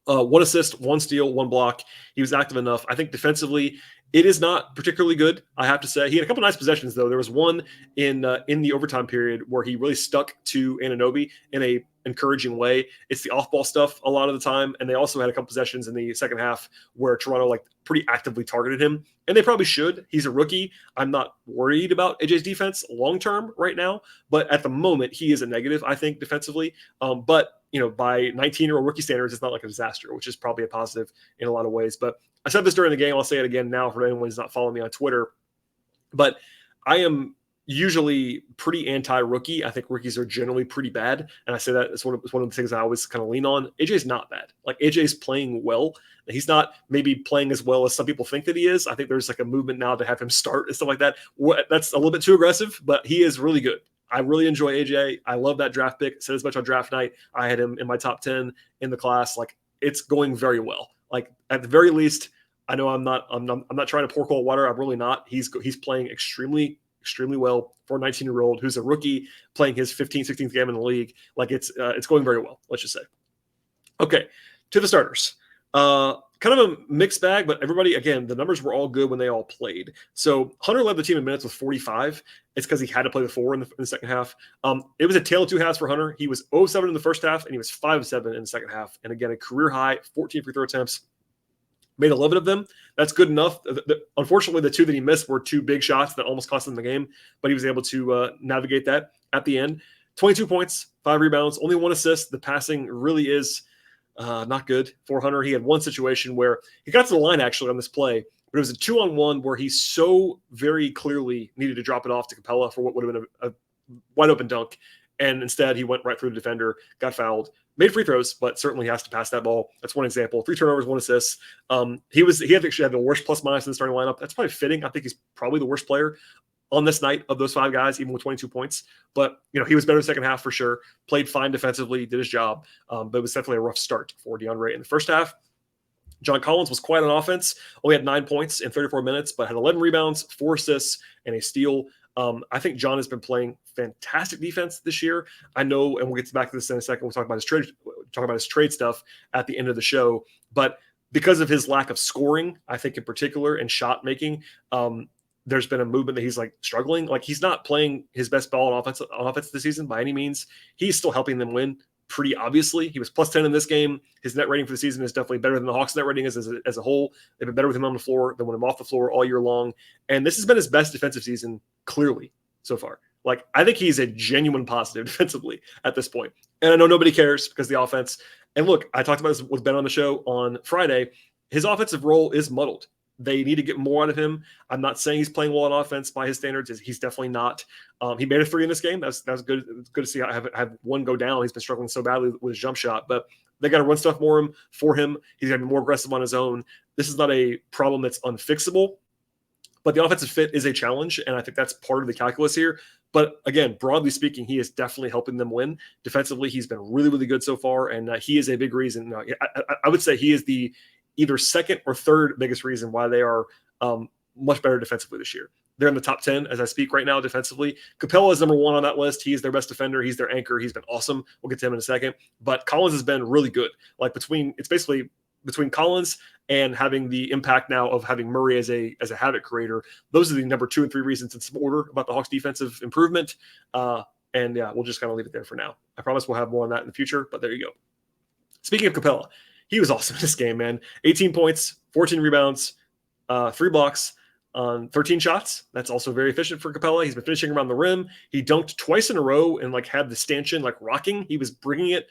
1 assist, 1 steal, 1 block. He was active enough. I think defensively, it is not particularly good, I have to say. He had a couple nice possessions, though. There was one in the overtime period where he really stuck to Anunoby in a encouraging way. It's the off-ball stuff a lot of the time, and they also had a couple possessions in the second half where Toronto pretty actively targeted him, and they probably should. He's a rookie. I'm not worried about AJ's defense long-term right now, but at the moment, he is a negative, I think, defensively. But by 19-year-old rookie standards, it's not like a disaster, which is probably a positive in a lot of ways. But I said this during the game. I'll say it again now for anyone who's not following me on Twitter. But I am usually pretty anti-rookie. I think rookies are generally pretty bad. And I say that it's one of the things I always kind of lean on. AJ's not bad. Like AJ's playing well. He's not maybe playing as well as some people think that he is. I think there's like a movement now to have him start and stuff like that. That's a little bit too aggressive, but he is really good. I really enjoy AJ. I love that draft pick. Said as much on draft night. I had him in my top 10 in the class. Like it's going very well. Like at the very least, I know I'm not trying to pour cold water. I'm really not. He's playing extremely well for a 19-year-old who's a rookie playing his 15th, 16th game in the league. Like it's going very well. Let's just say. Okay, to the starters. Kind of a mixed bag, but everybody, again, the numbers were all good when they all played. So Hunter led the team in minutes with 45. It's because he had to play the 4 in the second half. It was a tale of 2 halves for Hunter. He was 0-7 in the first half, and he was 5-7 in the second half. And again, a career high, 14 free throw attempts. Made 11 of them. That's good enough. Unfortunately, the 2 that he missed were 2 big shots that almost cost him the game, but he was able to navigate that at the end. 22 points, 5 rebounds, only 1 assist. The passing really is not good for Hunter. He had one situation where he got to the line actually on this play, but it was a 2-on-1 where he so very clearly needed to drop it off to Capela for what would have been a wide open dunk. And instead he went right through the defender, got fouled, made free throws, but certainly has to pass that ball. That's one example. 3 turnovers, 1 assist. He actually had the worst plus minus in the starting lineup. That's probably fitting. I think he's probably the worst player on this night of those 5 guys, even with 22 points. But, he was better in the second half for sure. Played fine defensively, did his job. But it was definitely a rough start for DeAndre in the first half. John Collins was quiet on offense, only had 9 points in 34 minutes, but had 11 rebounds, 4 assists, and a steal. I think John has been playing fantastic defense this year. I know, and we'll get back to this in a second. We'll talk about his trade stuff at the end of the show. But because of his lack of scoring, I think in particular, and shot making, there's been a movement that he's struggling. He's not playing his best ball on offense this season by any means. He's still helping them win pretty obviously. He was plus 10 in this game. His net rating for the season is definitely better than the Hawks' net rating is as a whole. They've been better with him on the floor than with him off the floor all year long. And this has been his best defensive season clearly so far. Like, I think he's a genuine positive defensively at this point. And I know nobody cares because the offense. And look, I talked about this with Ben on the show on Friday. His offensive role is muddled. They need to get more out of him. I'm not saying he's playing well on offense by his standards. He's definitely not. He made a 3 in this game. That was good. It's good to see. I have one go down. He's been struggling so badly with his jump shot, but they got to run stuff for him. He's got to be more aggressive on his own. This is not a problem that's unfixable, but the offensive fit is a challenge, and I think that's part of the calculus here. But again, broadly speaking, he is definitely helping them win. Defensively, he's been really, really good so far, and he is a big reason. I would say he is the either second or third biggest reason why they are much better defensively this year. They're in the top 10 as I speak right now defensively. Capela is number 1 on that list. He's their best defender. He's their anchor. He's been awesome. We'll get to him in a second. But Collins has been really good. Like it's basically between Collins and having the impact now of having Murray as a havoc creator. Those are the number 2 and 3 reasons in some order about the Hawks defensive improvement. And yeah, we'll just kind of leave it there for now. I promise we'll have more on that in the future, but there you go. Speaking of Capela, he was awesome in this game, man. 18 points, 14 rebounds, 3 blocks on 13 shots. That's also very efficient for Capela. He's been finishing around the rim. He dunked twice in a row and had the stanchion rocking. He was bringing it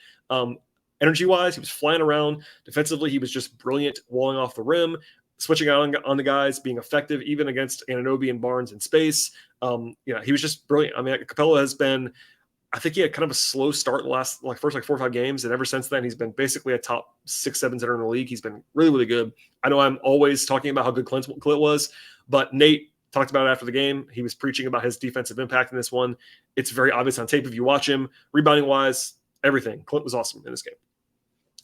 energy-wise. He was flying around. Defensively, he was just brilliant, walling off the rim, switching out on the guys, being effective even against Anunoby and Barnes in space. He was just brilliant. I mean, Capela has been – I think he had kind of a slow start the last first 4 or 5 games, and ever since then he's been basically a top 6-7 center in the league. He's been really, really good. I know I'm always talking about how good Clint was, but Nate talked about it after the game. He was preaching about his defensive impact in this one. It's very obvious on tape if you watch him. Rebounding wise, everything. Clint was awesome in this game.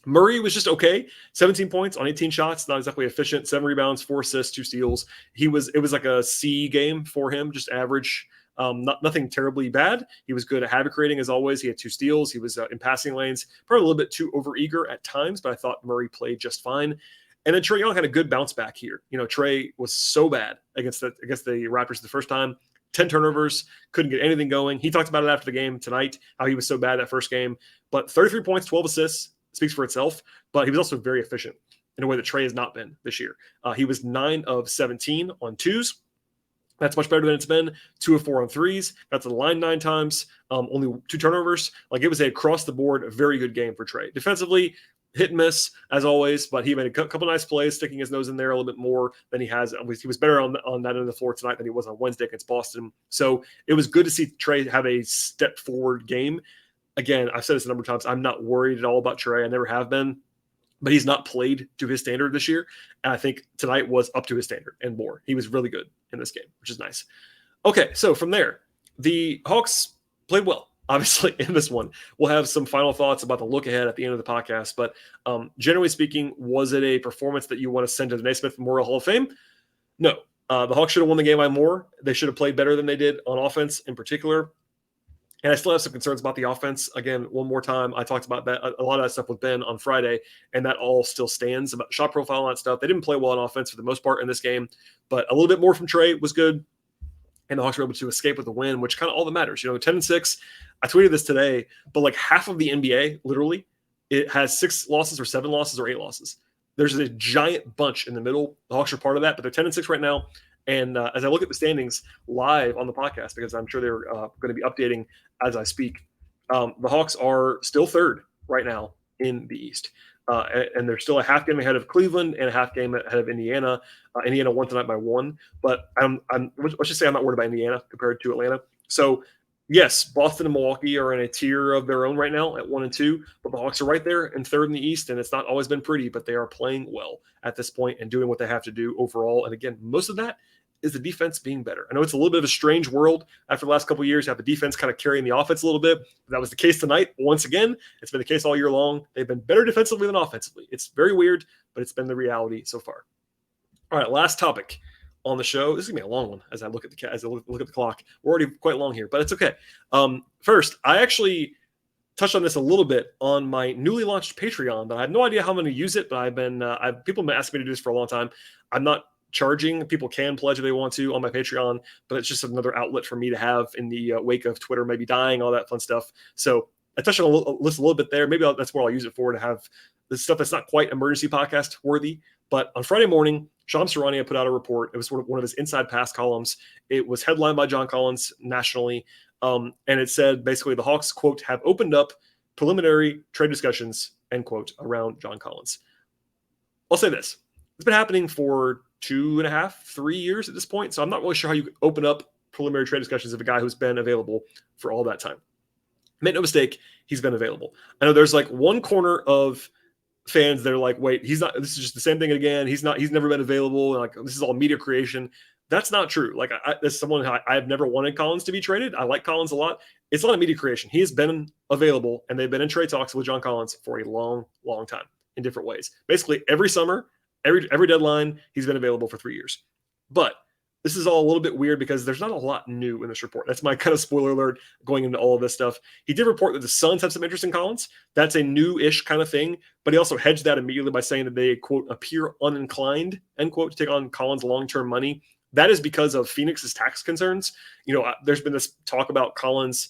Murray was just okay. 17 points on 18 shots, not exactly efficient. 7 rebounds, 4 assists, 2 steals. It was like a C game for him, just average. Nothing terribly bad. He was good at havoc creating as always. He had 2 steals. He was in passing lanes, probably a little bit too overeager at times, but I thought Murray played just fine. And then Trae Young had a good bounce back here. Trae was so bad against the Raptors the first time. 10 turnovers, couldn't get anything going. He talked about it after the game tonight, how he was so bad that first game. But 33 points, 12 assists speaks for itself. But he was also very efficient in a way that Trae has not been this year. He was 9 of 17 on 2s. That's much better than it's been. 2 of 4 on 3s. Got to the line 9 times. Only 2 turnovers. It was a across-the-board, very good game for Trae. Defensively, hit and miss, as always, but he made a couple nice plays, sticking his nose in there a little bit more than he has. He was better on that end of the floor tonight than he was on Wednesday against Boston. So it was good to see Trae have a step-forward game. Again, I've said this a number of times. I'm not worried at all about Trae. I never have been. But he's not played to his standard this year. And I think tonight was up to his standard and more. He was really good in this game, which is nice. Okay, so from there, the Hawks played well, obviously, in this one. We'll have some final thoughts about the look ahead at the end of the podcast. But generally speaking, was it a performance that you want to send to the Naismith Memorial Hall of Fame? No. The Hawks should have won the game by more. They should have played better than they did on offense in particular. And I still have some concerns about the offense. Again, one more time, I talked about that a lot of that stuff with Ben on Friday, and that all still stands about shot profile and that stuff. They didn't play well on offense for the most part in this game, but a little bit more from Trae was good, and the Hawks were able to escape with a win, which kind of all that matters. 10-6. I tweeted this today, but half of the NBA, literally, it has 6 losses or 7 losses or 8 losses. There's a giant bunch in the middle. The Hawks are part of that, but they're 10-6 right now. And as I look at the standings live on the podcast, because I'm sure they're going to be updating as I speak, the Hawks are still 3rd right now in the East. And they're still a half game ahead of Cleveland and a half game ahead of Indiana. Indiana won tonight by 1. But let's just say I'm not worried about Indiana compared to Atlanta. So, yes, Boston and Milwaukee are in a tier of their own right now at 1 and 2. But the Hawks are right there in 3rd in the East. And it's not always been pretty, but they are playing well at this point and doing what they have to do overall. And again, most of that is the defense being better. I know it's a little bit of a strange world after the last couple of years. You have the defense kind of carrying the offense a little bit. That was the case tonight. Once again, it's been the case all year long. They've been better defensively than offensively. It's very weird, but it's been the reality so far. All right, last topic on the show. This is gonna be a long one as I look at the clock. We're already quite long here, but it's okay. First, I actually touched on this a little bit on my newly launched Patreon, but I have no idea how I'm going to use it. But people have been asking me to do this for a long time. I'm not charging. People can pledge if they want to on my Patreon, but it's just another outlet for me to have in the wake of Twitter maybe dying, all that fun stuff. So I touched on a list a little bit there. Maybe that's where I'll use it for, to have this stuff that's not quite emergency podcast worthy. But on Friday morning, Shams Charania put out a report. It was sort of one of his inside pass columns. It was headlined by John Collins nationally. And it said basically the Hawks, quote, have opened up preliminary trade discussions, end quote, around John Collins. I'll say this. It's been happening for 2.5, 3 years at this point. So I'm not really sure how you open up preliminary trade discussions of a guy who's been available for all that time. Make no mistake, he's been available. I know there's like one corner of fans that are like, wait, he's not, this is just the same thing again. He's never been available. And like, this is all media creation. That's not true. Like, as someone, I've never wanted Collins to be traded. I like Collins a lot. It's not a media creation. He has been available, and they've been in trade talks with John Collins for a long, long time in different ways. Basically, every summer, every deadline, he's been available for 3 years. But this is all a little bit weird because there's not a lot new in this report. That's my kind of spoiler alert going into all of this stuff. He did report that the Suns have some interest in Collins. That's a new-ish kind of thing. But he also hedged that immediately by saying that they, quote, appear uninclined, end quote, to take on Collins' long-term money. That is because of Phoenix's tax concerns. There's been this talk about Collins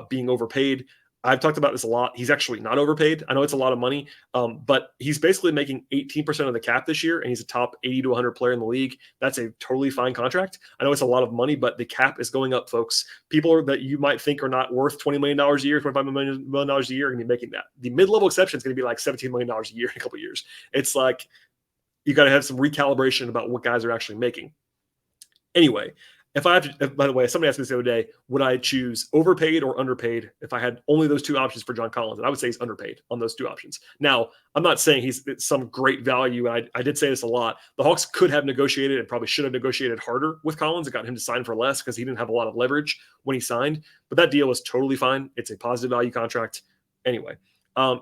being overpaid. I've talked about this a lot. He's actually not overpaid. I know it's a lot of money, but he's basically making 18% of the cap this year, and he's a top 80 to 100 player in the league. That's a totally fine contract. I know it's a lot of money, but the cap is going up, folks. People that you might think are not worth $20 million a year, $25 million a year are going to be making that. The mid-level exception is going to be like $17 million a year in a couple of years. It's like you got to have some recalibration about what guys are actually making. Anyway, by the way, somebody asked me this the other day, would I choose overpaid or underpaid if I had only those two options for John Collins? And I would say he's underpaid on those two options. Now, I'm not saying he's some great value. And I did say this a lot. The Hawks could have negotiated and probably should have negotiated harder with Collins and got him to sign for less because he didn't have a lot of leverage when he signed. But that deal was totally fine. It's a positive value contract. Anyway,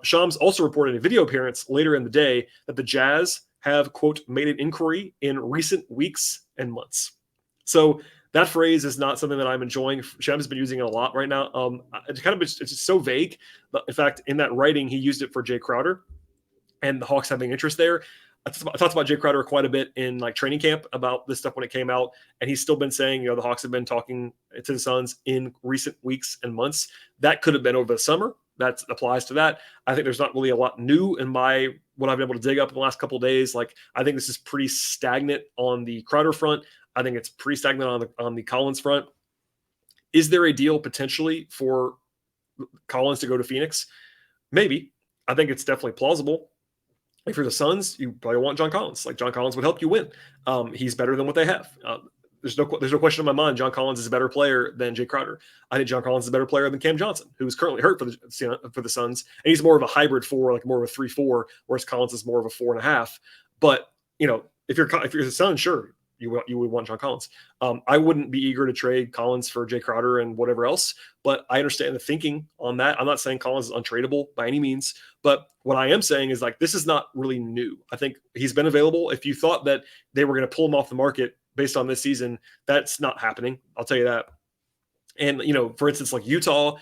Shams also reported a video appearance later in the day that the Jazz have, quote, made an inquiry in recent weeks and months. So that phrase is not something that I'm enjoying. Shams has been using it a lot right now. It's just so vague. But in fact, in that writing, he used it for Jay Crowder and the Hawks having interest there. I talked about Jay Crowder quite a bit in like training camp about this stuff when it came out. And he's still been saying, the Hawks have been talking to the Suns in recent weeks and months. That could have been over the summer. That applies to that. I think there's not really a lot new in what I've been able to dig up in the last couple of days. Like, I think this is pretty stagnant on the Crowder front. I think it's pretty stagnant on the Collins front. Is there a deal potentially for Collins to go to Phoenix? Maybe. I think it's definitely plausible. If you're the Suns, you probably want John Collins. Like, John Collins would help you win. He's better than what they have. There's no question in my mind. John Collins is a better player than Jay Crowder. I think John Collins is a better player than Cam Johnson, who is currently hurt for the Suns, and he's more of a hybrid 4, like more of a 3-4, whereas Collins is more of a 4.5. But if you're the Suns, sure, you would want John Collins. I wouldn't be eager to trade Collins for Jay Crowder and whatever else, but I understand the thinking on that. I'm not saying Collins is untradeable by any means, but what I am saying is, like, this is not really new. I think he's been available. If you thought that they were going to pull him off the market based on this season, that's not happening. I'll tell you that. And, for instance, like Utah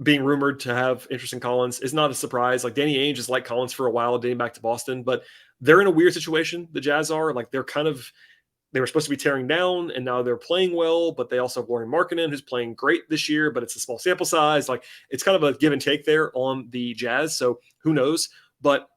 being rumored to have interest in Collins is not a surprise. Like, Danny Ainge has liked Collins for a while, dating back to Boston, but they're in a weird situation. The Jazz are, like, they were supposed to be tearing down, and now they're playing well, but they also have Lauri Markkanen, who's playing great this year, but it's a small sample size. Like, it's kind of a give and take there on the Jazz. So who knows? But,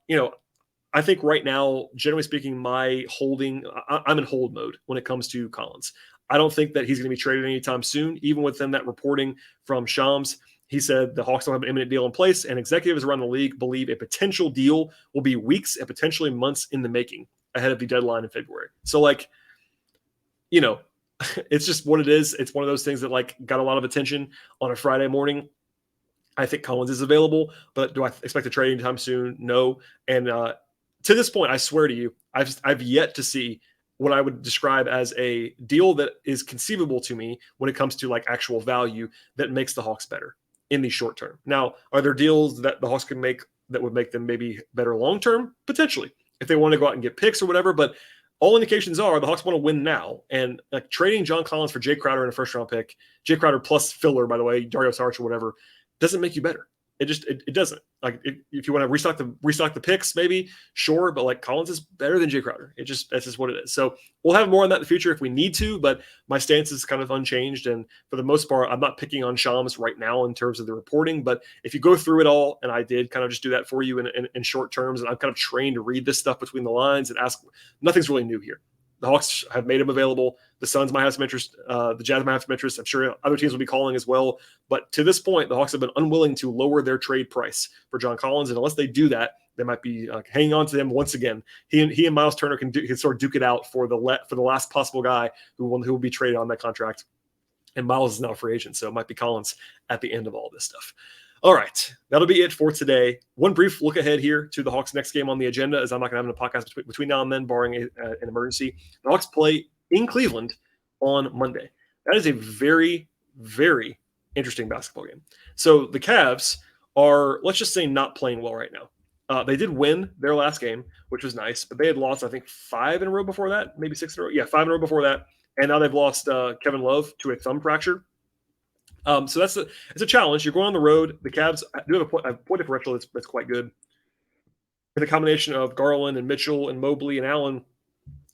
I think right now, generally speaking, I'm in hold mode when it comes to Collins. I don't think that he's going to be traded anytime soon. Even within that reporting from Shams, he said the Hawks don't have an imminent deal in place, and executives around the league believe a potential deal will be weeks and potentially months in the making ahead of the deadline in February. So, like, it's just what it is. It's one of those things that, like, got a lot of attention on a Friday morning. I think Collins is available, but do I expect a trade anytime soon? No. And to this point, I swear to you, I've yet to see what I would describe as a deal that is conceivable to me when it comes to, like, actual value that makes the Hawks better in the short term. Now, are there deals that the Hawks can make that would make them maybe better long term? Potentially, if they want to go out and get picks or whatever. But all indications are the Hawks want to win now. And, like, trading John Collins for Jay Crowder in a first-round pick, Jay Crowder plus filler, by the way, Dario Saric or whatever, doesn't make you better. It doesn't. Like if you want to restock the picks, maybe sure, but like Collins is better than Jay Crowder. That's just what it is. So we'll have more on that in the future if we need to, but my stance is kind of unchanged. And for the most part, I'm not picking on Shams right now in terms of the reporting. But if you go through it all, and I did kind of just do that for you in short terms, and I'm kind of trained to read this stuff between the lines and ask, nothing's really new here. The Hawks have made him available. The Suns might have some interest. The Jazz might have some interest. I'm sure other teams will be calling as well. But to this point, the Hawks have been unwilling to lower their trade price for John Collins. And unless they do that, they might be hanging on to him once again. He and Miles Turner can sort of duke it out for the last possible guy who will be traded on that contract. And Miles is now a free agent, so it might be Collins at the end of all this stuff. All right, that'll be it for today. One brief look ahead here to the Hawks' next game on the agenda, as I'm not going to have a podcast between now and then, barring an emergency. The Hawks play in Cleveland on Monday. That is a very, very interesting basketball game. So the Cavs are, let's just say, not playing well right now. They did win their last game, which was nice, but they had lost, I think, 5 in a row before that, maybe 6 in a row. Yeah, 5 in a row before that. And now they've lost Kevin Love to a thumb fracture. So it's a challenge. You're going on the road. The Cavs do have a point differential that's quite good. And the combination of Garland and Mitchell and Mobley and Allen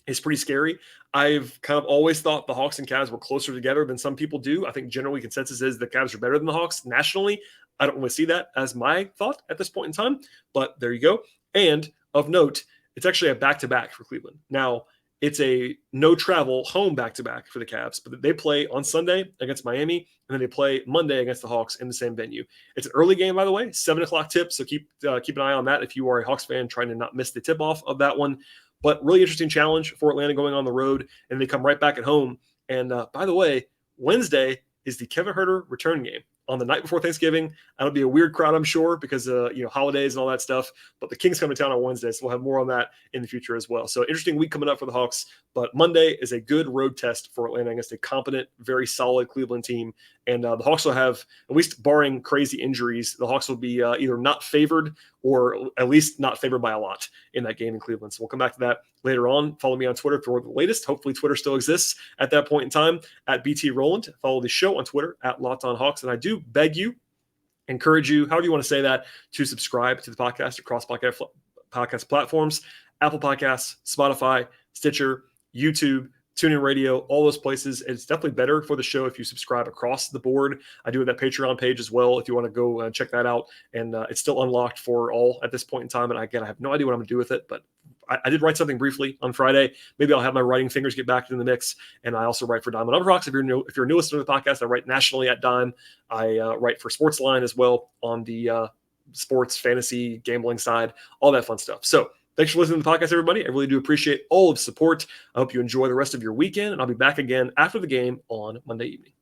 is pretty scary. I've kind of always thought the Hawks and Cavs were closer together than some people do. I think generally consensus is the Cavs are better than the Hawks nationally. I don't really see that as my thought at this point in time, but there you go. And of note, it's actually a back-to-back for Cleveland. Now, it's a no-travel home back-to-back for the Cavs, but they play on Sunday against Miami, and then they play Monday against the Hawks in the same venue. It's an early game, by the way, 7 o'clock tip, so keep an eye on that if you are a Hawks fan trying to not miss the tip-off of that one. But really interesting challenge for Atlanta going on the road, and they come right back at home. And by the way, Wednesday is the Kevin Huerter return game on the night before Thanksgiving. That'll be a weird crowd, I'm sure, because holidays and all that stuff. But the Kings come to town on Wednesday, so we'll have more on that in the future as well. So interesting week coming up for the Hawks. But Monday is a good road test for Atlanta against a competent, very solid Cleveland team. And the Hawks will have, at least barring crazy injuries, the Hawks will be either not favored or at least not favored by a lot in that game in Cleveland. So we'll come back to that later on. Follow me on Twitter for the latest. Hopefully Twitter still exists at that point in time at BT Rowland. Follow the show on Twitter at Locked On Hawks. And I do beg you, encourage you, however you want to say that, to subscribe to the podcast across podcast platforms, Apple Podcasts, Spotify, Stitcher, YouTube, TuneIn Radio, all those places. It's definitely better for the show if you subscribe across the board. I do have that Patreon page as well if you want to go check that out. And it's still unlocked for all at this point in time. And again, I have no idea what I'm going to do with it, but I did write something briefly on Friday. Maybe I'll have my writing fingers get back in the mix. And I also write for Dime on UPROXX. If you're a new listener to the podcast, I write nationally at Dime. I write for Sportsline as well on the sports, fantasy, gambling side, all that fun stuff. So thanks for listening to the podcast, everybody. I really do appreciate all of the support. I hope you enjoy the rest of your weekend, and I'll be back again after the game on Monday evening.